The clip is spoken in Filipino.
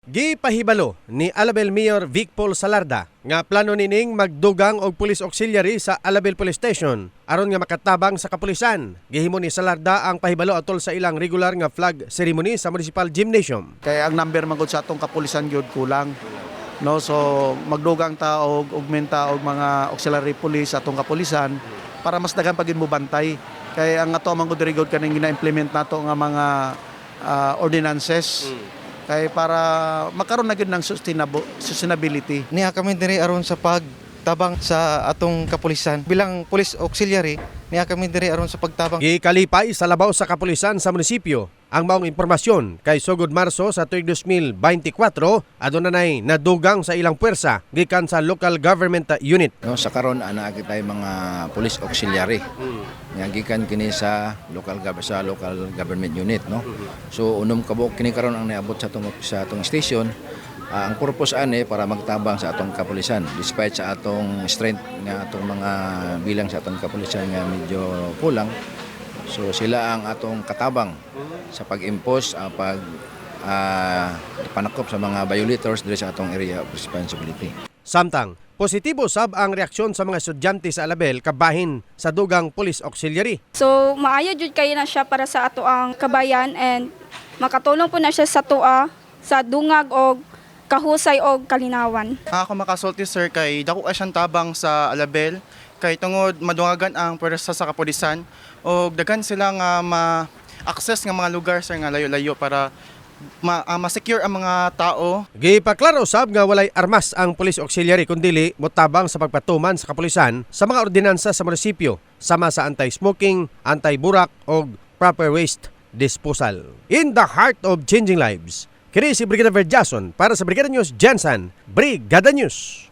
Gipahibalo ni Alabel Mayor Vic Paul Salarda nga plano nining magdugang og police auxiliary sa Alabel Police Station aron nga makatabang sa kapulisan. Gihimo ni Salarda ang pahibalo atol sa ilang regular nga flag ceremony sa Municipal Gymnasium. Kaya ang number magud sa atong kapulisan gyud kulang. No, so magdugang ta og augmenta og mga auxiliary police atong kapulisan para mas daghan pa gyud mo bantay. Kaya ang ato man gud rigod kaning gina-implement nato nga mga ordinances. Kaya para makaroon na gyud ng sustainability. Niya kami diri aron sa pagtabang sa atong kapulisan. Bilang police auxiliary, niya kami diri aron sa pagtabang. Gikalipay sa labaw sa kapulisan sa munisipyo ang maong impormasyon kay sugod Marso sa tuig 2024 adunay nadugang sa ilang puwersa gikan sa local government unit. No, sa karon ana kita mga police auxiliary. Nga gikan kini sa local government unit, no. So unom kabuk kini karon ang niabot sa atong station. Ang purpose ani para magtabang sa atong kapulisan despite sa atong strength nga atong mga bilang sa atong kapulisan nga medyo kulang. So sila ang atong katabang sa pag-impose panakop sa mga violators diri sa atong area of responsibility. Samtang positibo sab ang reaksyon sa mga estudyante sa Alabel kabahin sa dugang police auxiliary. So maayo jud kay na siya para sa ato ang kabayan and makatulong po na siya sa tua sa dungag og kahusay og kalinawan. Ako makasulti sir kay dako siyang tabang sa Alabel kay tungod madungagan ang pwersa sa kapulisan og daghan sila nga ma-access nga mga lugar sir nga layo-layo para ma-secure ang mga tao. Gipaklaro sab nga walay armas ang police auxiliary kundili motabang sa pagpatuman sa kapulisan sa mga ordinansa sa munisipyo sama sa anti-smoking, anti-burak og proper waste disposal. In the heart of changing lives, kini si Brigadier Jason para sa Brigada News Jensen, Brigada News.